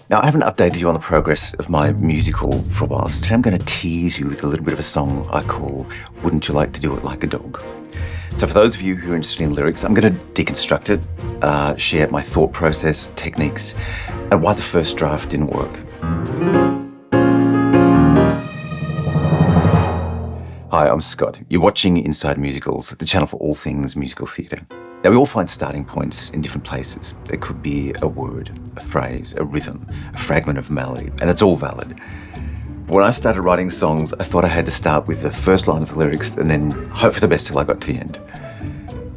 Now, I haven't updated you on the progress of my musical for a while, so today I'm going to tease you with a little bit of a song I call Wouldn't You Like to Do It Like a Dog? So for those of you who are interested in lyrics, I'm going to deconstruct it, share my thought process, techniques, and why the first draft didn't work. Hi, I'm Scott. You're watching Inside Musicals, the channel for all things musical theatre. Now, we all find starting points in different places. It could be a word, a phrase, a rhythm, a fragment of melody, and it's all valid. But when I started writing songs, I thought I had to start with the first line of the lyrics and then hope for the best till I got to the end.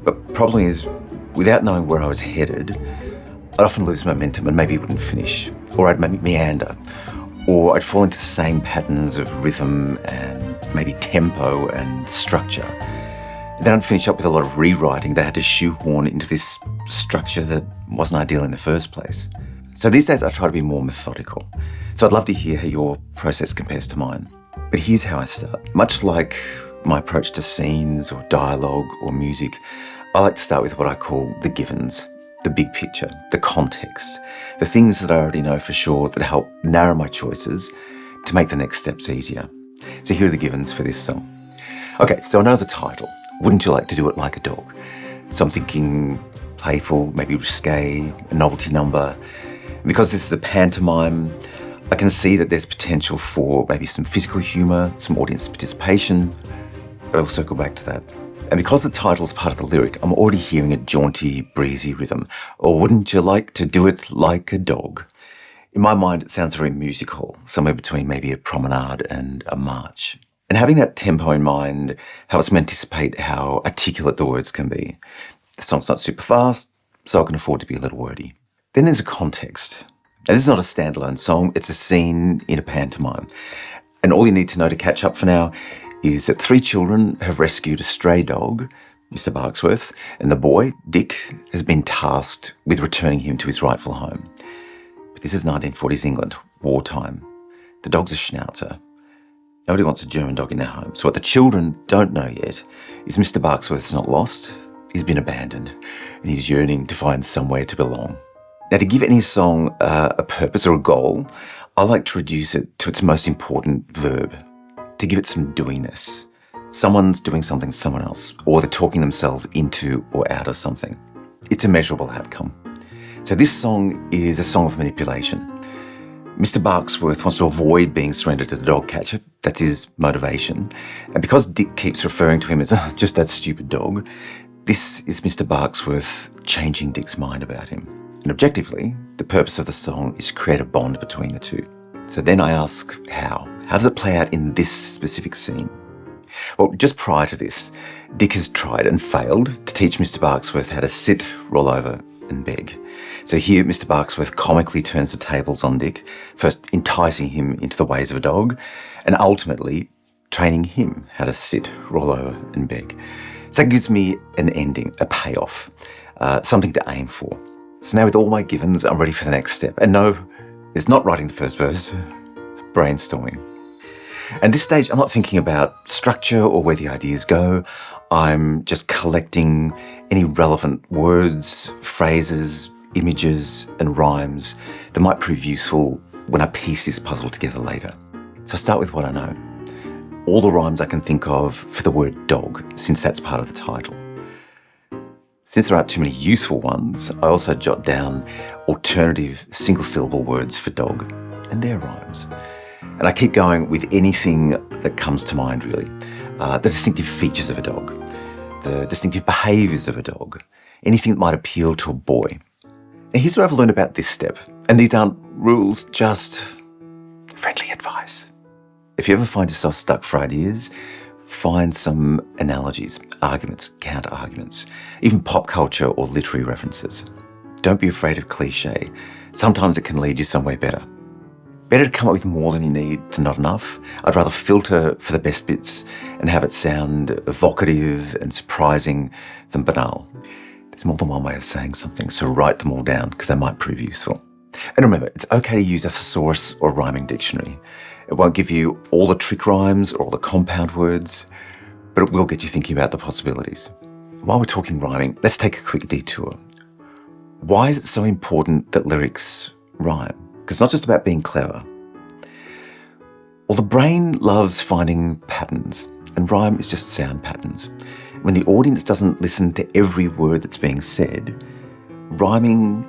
But the problem is, without knowing where I was headed, I'd often lose momentum and maybe it wouldn't finish, or I'd meander, or I'd fall into the same patterns of rhythm and maybe tempo and structure. Then I'd finish up with a lot of rewriting that I had to shoehorn into this structure that wasn't ideal in the first place. So these days I try to be more methodical. So I'd love to hear how your process compares to mine. But here's how I start. Much like my approach to scenes or dialogue or music, I like to start with what I call the givens, the big picture, the context, the things that I already know for sure that help narrow my choices to make the next steps easier. So here are the givens for this song. Okay, so I know the title. Wouldn't you like to do it like a dog? So I'm thinking playful, maybe risque, a novelty number. And because this is a pantomime, I can see that there's potential for maybe some physical humour, some audience participation, but I'll circle back to that. And because the title's part of the lyric, I'm already hearing a jaunty, breezy rhythm. Or wouldn't you like to do it like a dog? In my mind, it sounds very musical, somewhere between maybe a promenade and a march. And having that tempo in mind helps me anticipate how articulate the words can be. The song's not super fast, so I can afford to be a little wordy. Then there's a context. Now, this is not a standalone song, it's a scene in a pantomime. And all you need to know to catch up for now is that 3 children have rescued a stray dog, Mr. Barksworth, and the boy, Dick, has been tasked with returning him to his rightful home. But this is 1940s England, wartime. The dog's a schnauzer. Nobody wants a German dog in their home. So what the children don't know yet is Mr. Barksworth's not lost, he's been abandoned, and he's yearning to find somewhere to belong. Now, to give any song a purpose or a goal, I like to reduce it to its most important verb, to give it some doingness. Someone's doing something to someone else, or they're talking themselves into or out of something. It's a measurable outcome. So this song is a song of manipulation. Mr. Barksworth wants to avoid being surrendered to the dog catcher. That's his motivation. And because Dick keeps referring to him as just that stupid dog, this is Mr. Barksworth changing Dick's mind about him. And objectively, the purpose of the song is to create a bond between the two. So then I ask, how? How does it play out in this specific scene? Well, just prior to this, Dick has tried and failed to teach Mr. Barksworth how to sit, roll over, and beg. So here, Mr. Barksworth comically turns the tables on Dick, first enticing him into the ways of a dog, and ultimately training him how to sit, roll over, and beg. So that gives me an ending, a payoff, something to aim for. So now with all my givens, I'm ready for the next step. And no, it's not writing the first verse, it's brainstorming. And at this stage, I'm not thinking about structure or where the ideas go. I'm just collecting any relevant words, phrases, images, and rhymes that might prove useful when I piece this puzzle together later. So I start with what I know. All the rhymes I can think of for the word dog, since that's part of the title. Since there aren't too many useful ones, I also jot down alternative single-syllable words for dog, and their rhymes. And I keep going with anything that comes to mind, really. The distinctive features of a dog, the distinctive behaviours of a dog, anything that might appeal to a boy. Now, here's what I've learned about this step, and these aren't rules, just friendly advice. If you ever find yourself stuck for ideas, find some analogies, arguments, counter-arguments, even pop culture or literary references. Don't be afraid of cliche. Sometimes it can lead you somewhere better. Better to come up with more than you need than not enough. I'd rather filter for the best bits and have it sound evocative and surprising than banal. There's more than one way of saying something, so write them all down because they might prove useful. And remember, it's okay to use a thesaurus or rhyming dictionary. It won't give you all the trick rhymes or all the compound words, but it will get you thinking about the possibilities. While we're talking rhyming, let's take a quick detour. Why is it so important that lyrics rhyme? because it's not just about being clever. Well, the brain loves finding patterns, and rhyme is just sound patterns. When the audience doesn't listen to every word that's being said, rhyming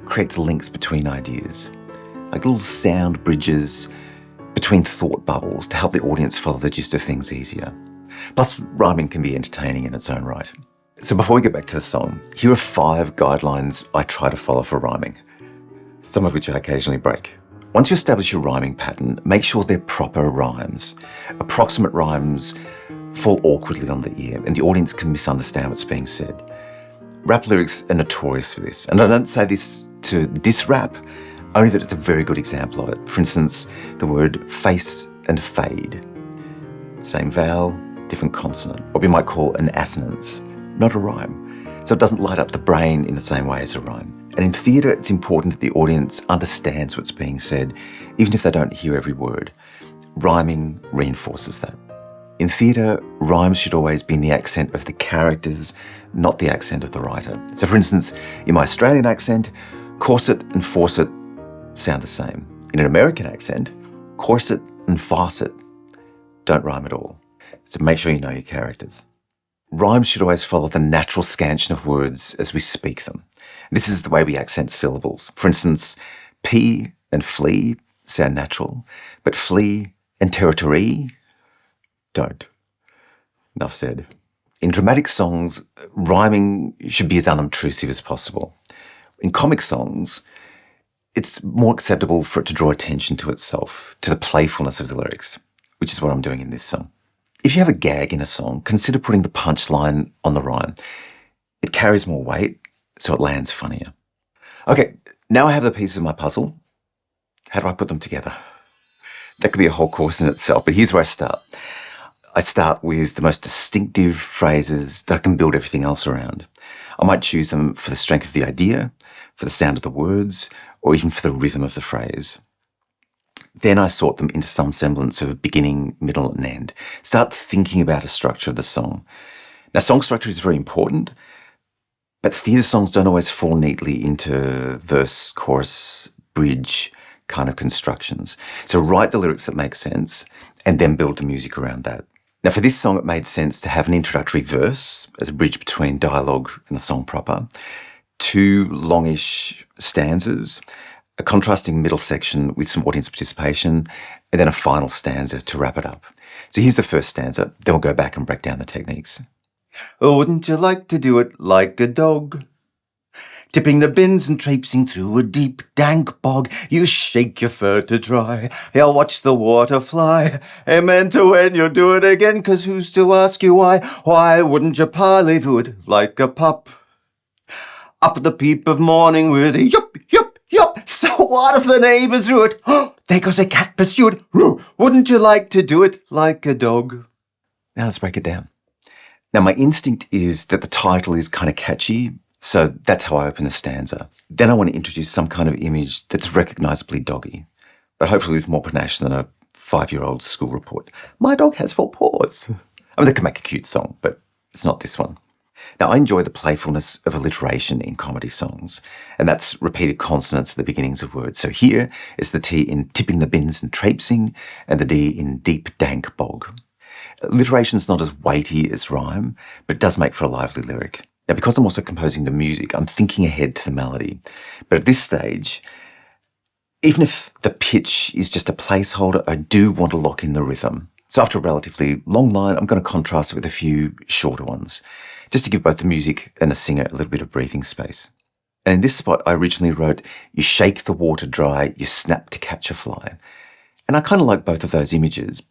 creates links between ideas, like little sound bridges between thought bubbles to help the audience follow the gist of things easier. Plus, rhyming can be entertaining in its own right. So before we get back to the song, here are 5 guidelines I try to follow for rhyming, some of which I occasionally break. Once you establish your rhyming pattern, make sure they're proper rhymes. Approximate rhymes fall awkwardly on the ear, and the audience can misunderstand what's being said. Rap lyrics are notorious for this, and I don't say this to diss rap, only that it's a very good example of it. For instance, the word face and fade. Same vowel, different consonant, what we might call an assonance, not a rhyme. So it doesn't light up the brain in the same way as a rhyme. And in theatre, it's important that the audience understands what's being said, even if they don't hear every word. Rhyming reinforces that. In theatre, rhymes should always be in the accent of the characters, not the accent of the writer. So for instance, in my Australian accent, corset and faucet sound the same. In an American accent, corset and faucet don't rhyme at all. So make sure you know your characters. Rhymes should always follow the natural scansion of words as we speak them. This is the way we accent syllables. For instance, pea and flea sound natural, but flea and territory don't. Enough said. In dramatic songs, rhyming should be as unobtrusive as possible. In comic songs, it's more acceptable for it to draw attention to itself, to the playfulness of the lyrics, which is what I'm doing in this song. If you have a gag in a song, consider putting the punchline on the rhyme. It carries more weight, so it lands funnier. Okay, now I have the pieces of my puzzle. How do I put them together? That could be a whole course in itself, but here's where I start. I start with the most distinctive phrases that I can build everything else around. I might choose them for the strength of the idea, for the sound of the words, or even for the rhythm of the phrase. Then I sort them into some semblance of beginning, middle, and end. Start thinking about a structure of the song. Now, song structure is very important, but theatre songs don't always fall neatly into verse, chorus, bridge kind of constructions. So write the lyrics that make sense and then build the music around that. Now, for this song, it made sense to have an introductory verse as a bridge between dialogue and the song proper, 2 longish stanzas, a contrasting middle section with some audience participation, and then a final stanza to wrap it up. So here's the first stanza, then we'll go back and break down the techniques. Oh, wouldn't you like to do it like a dog? Tipping the bins and traipsing through a deep, dank bog. You shake your fur to dry, you'll watch the water fly. Amen to when you do it again, 'cause who's to ask you why? Why wouldn't you parley-vous it like a pup? Up at the peep of morning with a yup, yup, yup. So what if the neighbours rue it? Oh, there goes a cat pursued. Wouldn't you like to do it like a dog? Now let's break it down. Now my instinct is that the title is kind of catchy, so that's how I open the stanza. Then I want to introduce some kind of image that's recognisably doggy, but hopefully with more panache than a 5-year-old school report. My dog has 4 paws. I mean, that could make a cute song, but it's not this one. Now, I enjoy the playfulness of alliteration in comedy songs, and that's repeated consonants at the beginnings of words. So here is the T in tipping the bins and traipsing, and the D in deep, dank bog. Alliteration's not as weighty as rhyme, but it does make for a lively lyric. Now, because I'm also composing the music, I'm thinking ahead to the melody. But at this stage, even if the pitch is just a placeholder, I do want to lock in the rhythm. So after a relatively long line, I'm going to contrast it with a few shorter ones, just to give both the music and the singer a little bit of breathing space. And in this spot, I originally wrote, you shake the water dry, you snap to catch a fly. And I kind of like both of those images,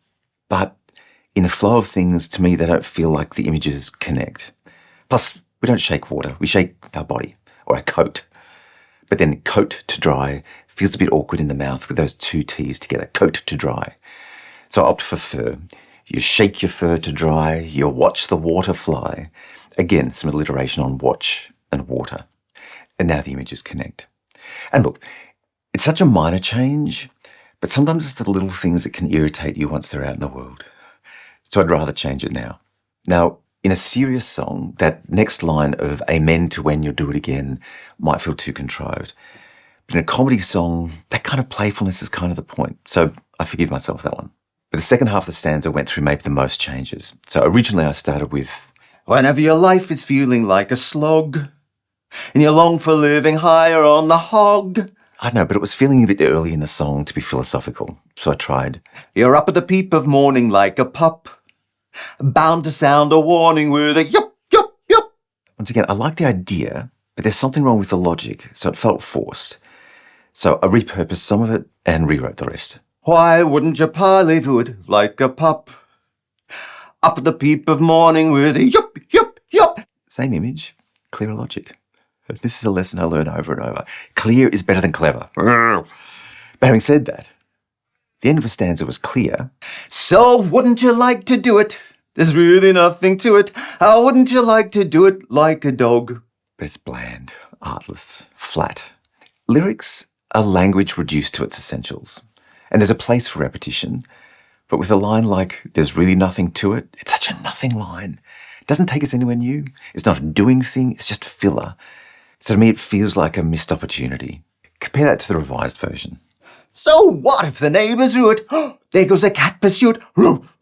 but in the flow of things, to me, they don't feel like the images connect. Plus, we don't shake water, we shake our body, or our coat. But then coat to dry feels a bit awkward in the mouth with those 2 T's together, coat to dry. So I opt for fur. You shake your fur to dry, you watch the water fly. Again, some alliteration on watch and water. And now the images connect. And look, it's such a minor change, but sometimes it's the little things that can irritate you once they're out in the world. So I'd rather change it now. Now, in a serious song, that next line of amen to when you'll do it again might feel too contrived. But in a comedy song, that kind of playfulness is kind of the point. So I forgive myself that one. But the second half of the stanza went through maybe the most changes. So originally I started with, whenever your life is feeling like a slog, and you long for living higher on the hog. I don't know, but it was feeling a bit early in the song to be philosophical. So I tried, you're up at the peep of morning like a pup, bound to sound a warning with a yup, yup, yup. Once again, I like the idea, but there's something wrong with the logic, so it felt forced. So I repurposed some of it and rewrote the rest. Why wouldn't you parley-voot like a pup, up at the peep of morning with a yup, yup, yup. Same image, clearer logic. This is a lesson I learn over and over. Clear is better than clever. But having said that, the end of the stanza was clear. So wouldn't you like to do it? There's really nothing to it. How wouldn't you like to do it like a dog? But it's bland, artless, flat. Lyrics are language reduced to its essentials. And there's a place for repetition. But with a line like, there's really nothing to it, it's such a nothing line. It doesn't take us anywhere new. It's not a doing thing, it's just filler. So to me, it feels like a missed opportunity. Compare that to the revised version. So what if the neighbours rue it? There goes a cat pursuit.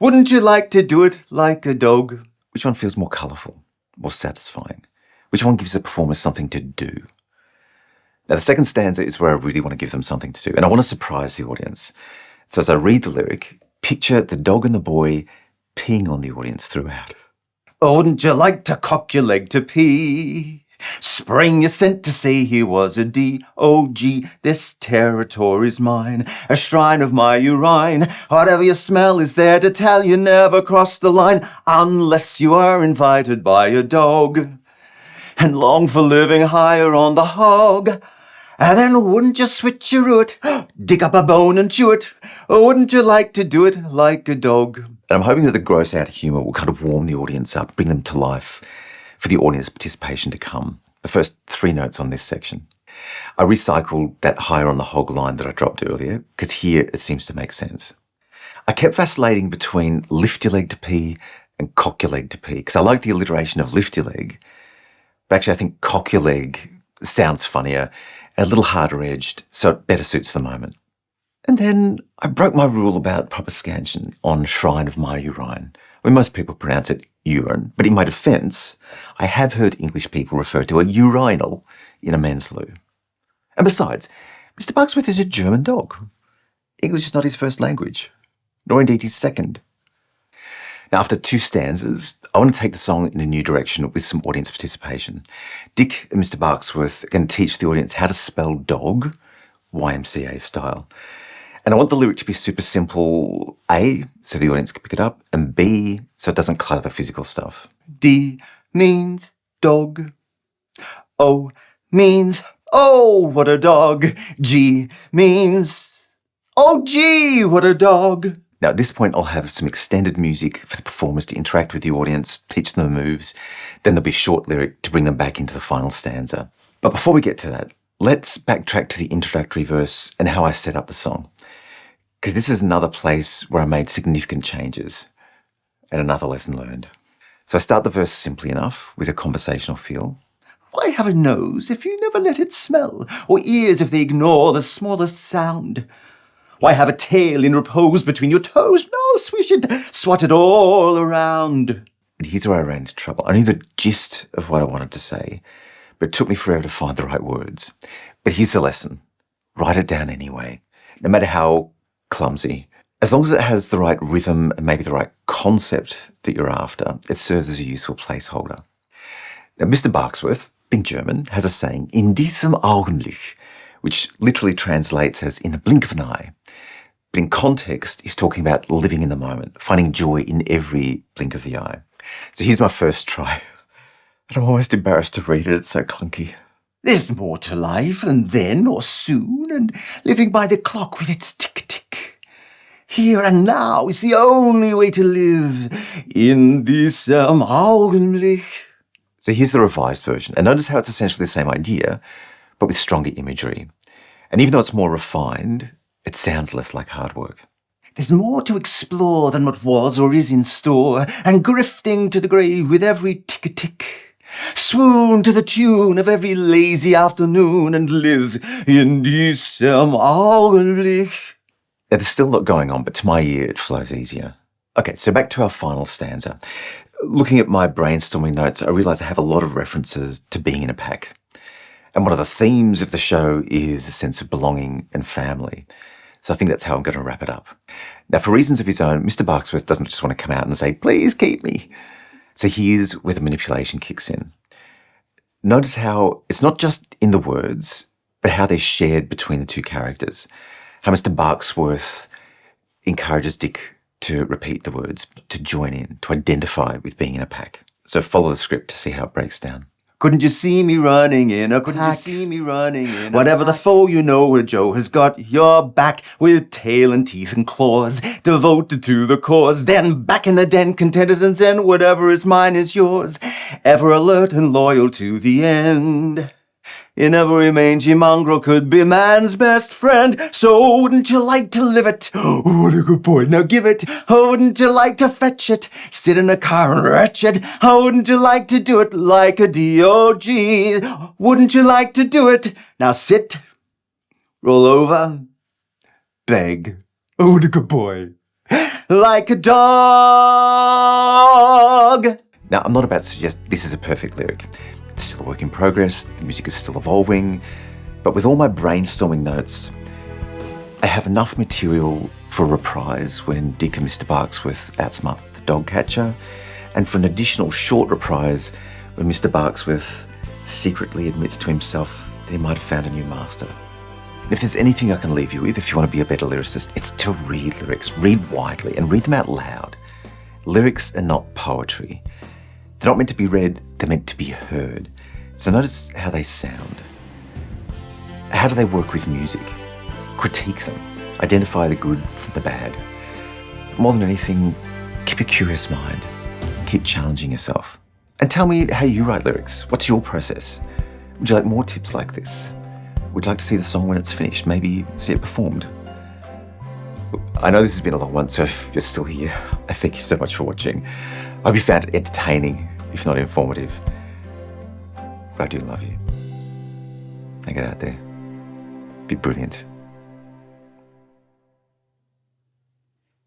Wouldn't you like to do it like a dog? Which one feels more colourful, more satisfying? Which one gives the performer something to do? Now, the second stanza is where I really want to give them something to do, and I want to surprise the audience. So as I read the lyric, picture the dog and the boy peeing on the audience throughout. Oh, wouldn't you like to cock your leg to pee? Spring you sent to say he was a D-O-G. This territory's mine, a shrine of my urine. Whatever you smell is there to tell you never cross the line, unless you are invited by a dog and long for living higher on the hog. And then wouldn't you switch your root, dig up a bone and chew it? Or wouldn't you like to do it like a dog? And I'm hoping that the gross out humour will kind of warm the audience up, bring them to life for the audience participation to come. The first 3 notes on this section. I recycled that higher on the hog line that I dropped earlier, because here it seems to make sense. I kept vacillating between lift your leg to pee and cock your leg to pee, because I like the alliteration of lift your leg, but actually I think cock your leg sounds funnier and a little harder edged, so it better suits the moment. And then I broke my rule about proper scansion on shrine of my urine. I mean, most people pronounce it urine, but in my defence, I have heard English people refer to a urinal in a men's loo. And besides, Mr. Bugsworth is a German dog. English is not his first language, nor indeed his second. Now, after 2 stanzas, I want to take the song in a new direction with some audience participation. Dick and Mr. Bugsworth are going to teach the audience how to spell dog, YMCA style. And I want the lyric to be super simple, A, so the audience can pick it up, and B, so it doesn't clutter the physical stuff. D means dog. O means, oh, what a dog. G means, oh, gee, what a dog. Now, at this point, I'll have some extended music for the performers to interact with the audience, teach them the moves. Then there'll be a short lyric to bring them back into the final stanza. But before we get to that, let's backtrack to the introductory verse and how I set up the song. Because this is another place where I made significant changes and another lesson learned. So I start the verse simply enough with a conversational feel. Why have a nose if you never let it smell, or ears if they ignore the smallest sound? Why have a tail in repose between your toes? No, swish it, swat it all around. And here's where I ran into trouble. I knew the gist of what I wanted to say, but it took me forever to find the right words. But here's the lesson. Write it down anyway, no matter how clumsy. As long as it has the right rhythm and maybe the right concept that you're after, it serves as a useful placeholder. Now, Mr. Bugsworth, being German, has a saying, in diesem Augenblick, which literally translates as in the blink of an eye. But in context, he's talking about living in the moment, finding joy in every blink of the eye. So here's my first try. And I'm almost embarrassed to read it, it's so clunky. There's more to life than then or soon, and living by the clock with its tick-tick. Here and now is the only way to live in diesem Augenblick. So here's the revised version. And notice how it's essentially the same idea, but with stronger imagery. And even though it's more refined, it sounds less like hard work. There's more to explore than what was or is in store, and grifting to the grave with every tick-a-tick. Swoon to the tune of every lazy afternoon and live in diesem Augenblick. Now, there's still a lot going on, but to my ear, it flows easier. Okay, so back to our final stanza. Looking at my brainstorming notes, I realise I have a lot of references to being in a pack. And one of the themes of the show is a sense of belonging and family. So I think that's how I'm going to wrap it up. Now, for reasons of his own, Mr. Barksworth doesn't just want to come out and say, please keep me. So here's where the manipulation kicks in. Notice how it's not just in the words, but how they're shared between the two characters. How Mr. Barksworth encourages Dick to repeat the words, to join in, to identify with being in a pack. So follow the script to see how it breaks down. Couldn't you see me running in a couldn't pack? You see me running in whatever the foe you know where Joe has got your back with tail and teeth and claws, devoted to the cause. Then back in the den, contented and zen, whatever is mine is yours, ever alert and loyal to the end. In every mangy mongrel could be man's best friend. So wouldn't you like to live it? Oh, what a good boy, now give it. Oh, wouldn't you like to fetch it? Sit in a car and wretched. How wouldn't you like to do it like a D.O.G.? Wouldn't you like to do it? Now sit, roll over, beg. Oh, what a good boy. Like a dog. Now, I'm not about to suggest this is a perfect lyric. It's still a work in progress, the music is still evolving, but with all my brainstorming notes, I have enough material for a reprise when Dick and Mr. Barksworth outsmart the dog catcher, and for an additional short reprise when Mr. Barksworth secretly admits to himself that he might have found a new master. And if there's anything I can leave you with, if you want to be a better lyricist, it's to read lyrics, read widely, and read them out loud. Lyrics are not poetry. They're not meant to be read, they're meant to be heard. So notice how they sound. How do they work with music? Critique them. Identify the good from the bad. But more than anything, keep a curious mind. Keep challenging yourself. And tell me how you write lyrics. What's your process? Would you like more tips like this? Would you like to see the song when it's finished? Maybe see it performed? I know this has been a long one, so if you're still here, I thank you so much for watching. I hope you found it entertaining, if not informative. But I do love you. Now get out there. Be brilliant.